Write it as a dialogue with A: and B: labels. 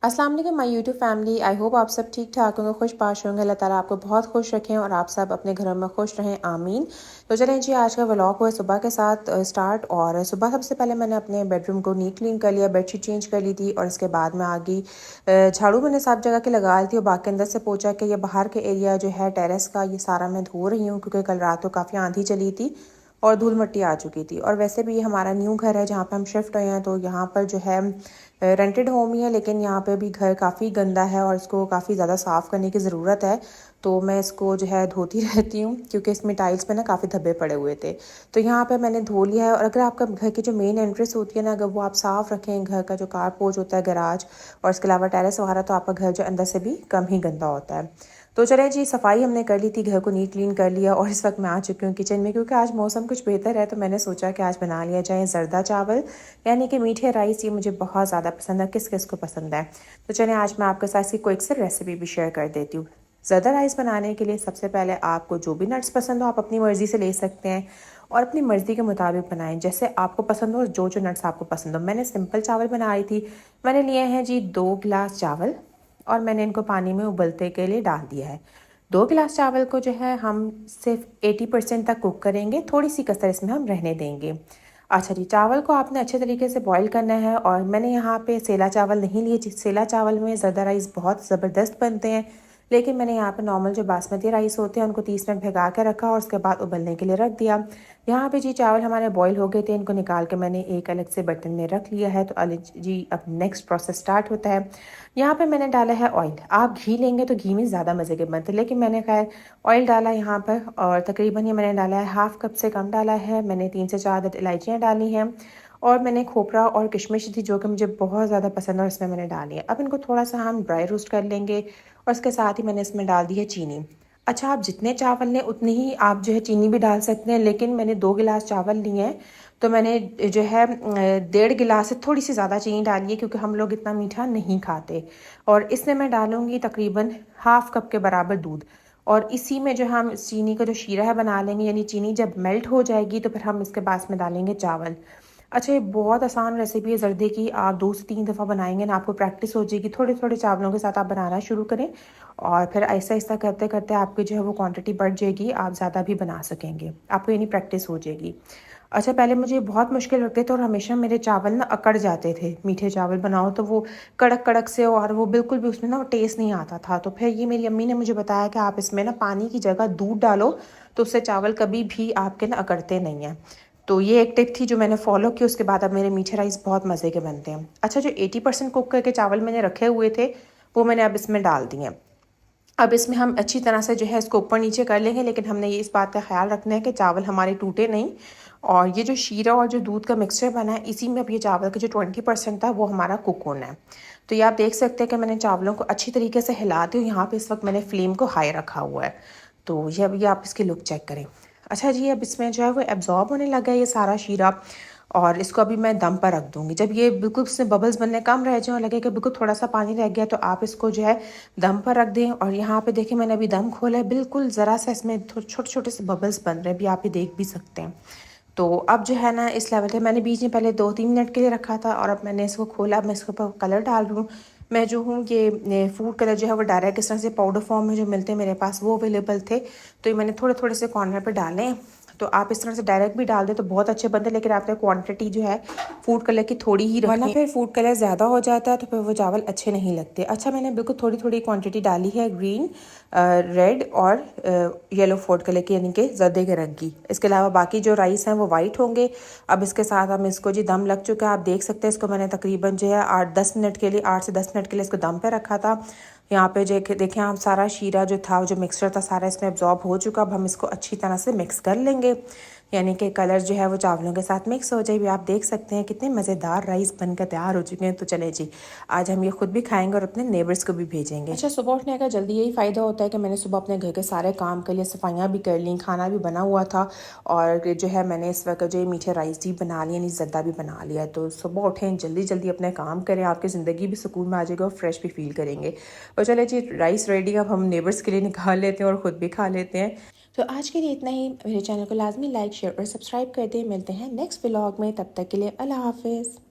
A: अस्सलाम वालेकुम my YouTube family. I hope आप सब ठीक ठाक होंगे, खुश पाश होंगे। अल्लाह ताला आपको बहुत खुश रखें और आप सब अपने घरों में खुश रहें, आमीन। तो चलें जी, आज का व्लॉग हुआ सुबह के साथ स्टार्ट। और सुबह सबसे पहले मैंने अपने बेडरूम को नीट क्लीन कर लिया, बेडशीट चेंज कर ली थी और इसके बाद मैं आ गई। झाड़ू मैंने सब जगह के लगा ली थी और बाकी अंदर से पोंछा कि ये बाहर के एरिया जो है टेरेस का, ये सारा मैं धो रही हूँ क्योंकि कल रात को काफ़ी आंधी चली थी और धूल मिट्टी आ चुकी थी। और वैसे भी ये हमारा न्यू घर है जहाँ पे हम शिफ्ट हुए हैं, तो यहाँ पर जो है रेंटेड होम ही है, लेकिन यहाँ पे भी घर काफ़ी गंदा है और इसको काफ़ी ज़्यादा साफ़ करने की ज़रूरत है। तो मैं इसको जो है धोती रहती हूँ क्योंकि इसमें टाइल्स पे ना काफ़ी धब्बे पड़े हुए थे। तो यहाँ पे मैंने धो लिया है। और अगर आपका घर की जो मेन एंट्रेंस होती है ना, अगर वो आप साफ़ रखें, घर का जो कार पोर्च होता है, गराज और इसके अलावा टेरेस वगैरह, तो आपका घर जो अंदर से भी कम ही गंदा होता है। तो चले जी, सफाई हमने कर ली थी, घर को नीट क्लीन कर लिया और इस वक्त मैं आ चुकी हूँ किचन में क्योंकि आज मौसम कुछ बेहतर है। तो मैंने सोचा कि आज बना लिया जाए ज़रदा चावल, यानी कि मीठे राइस। ये मुझे बहुत ज़्यादा पसंद है, किस किस को पसंद है। तो चलिए आज मैं आपके साथ इसकी क्विक से रेसिपी भी शेयर कर देती हूँ। ज़रदा राइस बनाने के लिए सबसे पहले आपको जो भी नट्स पसंद हो आप अपनी मर्ज़ी से ले सकते हैं और अपनी मर्ज़ी के मुताबिक बनाएं, जैसे आपको पसंद हो, जो जो नट्स आपको पसंद हो। मैंने सिंपल चावल बना रही थी। मैंने लिए हैं जी 2 गिलास चावल और मैंने इनको पानी में उबलते के लिए डाल दिया है। 2 गिलास चावल को जो है हम सिर्फ 80% तक कुक करेंगे, थोड़ी सी कसर इसमें हम रहने देंगे। अच्छा जी, चावल को आपने अच्छे तरीके से बॉईल करना है। और मैंने यहाँ पे सेला चावल नहीं लिए। सेला चावल में ज़रदा राइस बहुत ज़बरदस्त बनते हैं, लेकिन मैंने यहाँ पे नॉर्मल जो बासमती राइस होते हैं उनको 30 मिनट भिगा के रखा और उसके बाद उबलने के लिए रख दिया। यहाँ पे जी चावल हमारे बॉईल हो गए थे, इनको निकाल के मैंने एक अलग से बर्तन में रख लिया है। तो जी अब नेक्स्ट प्रोसेस स्टार्ट होता है। यहाँ पे मैंने डाला है ऑयल। आप घी लेंगे तो घी में ज़्यादा मज़े के बनते, लेकिन मैंने खैर ऑयल डाला यहाँ पर और तकरीबन ये मैंने डाला है हाफ़ कप से कम डाला है। मैंने 3 से 4 अदद इलायचियाँ डाली हैं और मैंने खोपरा और किशमिश थी जो कि मुझे बहुत ज़्यादा पसंद है और इसमें मैंने डाली है। अब इनको थोड़ा सा हम ड्राई रोस्ट कर लेंगे और इसके साथ ही मैंने इसमें डाल दी है चीनी। अच्छा, आप जितने चावल लें उतनी ही आप जो है चीनी भी डाल सकते हैं, लेकिन मैंने 2 गिलास चावल लिए हैं तो मैंने जो है 1.5 गिलास से थोड़ी सी ज़्यादा चीनी डाली है क्योंकि हम लोग इतना मीठा नहीं खाते। और इसमें मैं डालूँगी तकरीबन हाफ़ कप के बराबर दूध और इसी में जो हम चीनी का जो शीरा है बना लेंगे, यानी चीनी जब मेल्ट हो जाएगी तो फिर हम इसके बाद में डालेंगे चावल। अच्छा, ये बहुत आसान रेसिपी है जर्दे की। आप 2 से 3 दफ़ा बनाएंगे ना, आपको प्रैक्टिस हो जाएगी। थोड़े थोड़े चावलों के साथ आप बनाना शुरू करें और फिर ऐसा ऐसा करते करते आपकी जो है वो क्वांटिटी बढ़ जाएगी, आप ज़्यादा भी बना सकेंगे, आपको यानी प्रैक्टिस हो जाएगी। अच्छा, पहले मुझे बहुत मुश्किल लगते थे और हमेशा मेरे चावल ना अकड़ जाते थे। मीठे चावल बनाओ तो वो कड़क कड़क से और वो बिल्कुल भी उसमें ना टेस्ट नहीं आता था। तो फिर ये मेरी अम्मी ने मुझे बताया कि आप इसमें ना पानी की जगह दूध डालो तो उससे चावल कभी भी आपके ना अकड़ते नहीं हैं। तो ये एक टिप थी जो मैंने फॉलो की। उसके बाद अब मेरे मीठे राइस बहुत मज़े के बनते हैं। अच्छा, जो 80% कुक करके चावल मैंने रखे हुए थे वो मैंने अब इसमें डाल दिए हैं। अब इसमें हम अच्छी तरह से जो है इसको ऊपर नीचे कर लेंगे, लेकिन हमने ये इस बात का ख्याल रखना है कि चावल हमारे टूटे नहीं। और ये जो शीरा और जो दूध का मिक्सचर बना है, इसी में अब ये चावल का जो 20% था वो हमारा कुक होना है। तो ये आप देख सकते हैं कि मैंने चावलों को अच्छी तरीके से हिलाती हूँ। यहाँ पे इस वक्त मैंने फ्लेम को हाई रखा हुआ है। तो ये अब ये आप इसकी लुक चेक करें। अच्छा जी, अब इसमें जो है वो एब्जॉर्ब होने लगा है ये सारा शीरा और इसको अभी मैं दम पर रख दूँगी। जब ये बिल्कुल इसमें बबल्स बनने कम रह जाए और लगे कि बिल्कुल थोड़ा सा पानी रह गया, तो आप इसको जो है दम पर रख दें। और यहाँ पे देखिए मैंने अभी दम खोला है, बिल्कुल ज़रा सा इसमें छोटे छोटे से बबल्स बन रहे हैं, अभी आप ये देख भी सकते हैं। तो अब जो है ना इस लेवल पे मैंने बीच में पहले 2-3 मिनट के लिए रखा था और अब मैंने इसको खोला। अब मैं इसके ऊपर कलर डाल रही हूँ। मैं जो हूँ ये फूड कलर जो है वो डायरेक्ट इस तरह से पाउडर फॉर्म में जो मिलते हैं मेरे पास वो अवेलेबल थे, तो ये मैंने थोड़े थोड़े से कॉर्नर पर डाले हैं। तो आप इस तरह से डायरेक्ट भी डाल दें तो बहुत अच्छे बनते हैं, लेकिन आपने क्वांटिटी जो है फूड कलर की थोड़ी ही रखनी, वरना फिर फूड कलर ज़्यादा हो जाता है तो फिर वो चावल अच्छे नहीं लगते। अच्छा, मैंने बिल्कुल थोड़ी थोड़ी क्वांटिटी डाली है ग्रीन, रेड और येलो फूड कलर की, यानी कि जर्दे के रंग की। इसके अलावा बाकी जो राइस हैं वो वाइट होंगे। अब इसके साथ हम इसको जी दम लग चुका है, आप देख सकते हैं। इसको मैंने तकरीबन जो है 8-10 मिनट के लिए 8 से 10 मिनट के लिए इसको दम पे रखा था। यहाँ पे जो देखें आप, सारा शीरा जो था, जो मिक्सचर था, सारा इसमें एब्जॉर्ब हो चुका। अब हम इसको अच्छी तरह से मिक्स कर लेंगे, यानी कि कलर जो है वो चावलों के साथ मिक्स हो जाए। भी आप देख सकते हैं कितने मज़ेदार राइस बनकर तैयार हो चुके हैं। तो चले जी, आज हम ये खुद भी खाएंगे और अपने नेबर्स को भी भेजेंगे। अच्छा, सुबह उठने का जल्दी यही फ़ायदा होता है कि मैंने सुबह अपने घर के सारे काम कर लिए, सफाइयाँ भी कर ली, खाना भी बना हुआ था और जो है मैंने इस वक्त जो मीठे राइस भी बना लिए, यानी ज़र्दा भी बना लिया। तो सुबह उठें, जल्दी जल्दी अपने काम करें, आपकी ज़िंदगी भी सुकून में आ जाएगा और फ्रेश भी फील करेंगे। और चले जी, राइस रेडी, अब हम नेबर्स के लिए निकाल लेते हैं और ख़ुद भी खा लेते हैं। तो आज के लिए इतना ही। मेरे चैनल को लाजमी लाइक, शेयर और सब्सक्राइब कर दें। मिलते हैं नेक्स्ट व्लॉग में, तब तक के लिए अल्लाह हाफिज़।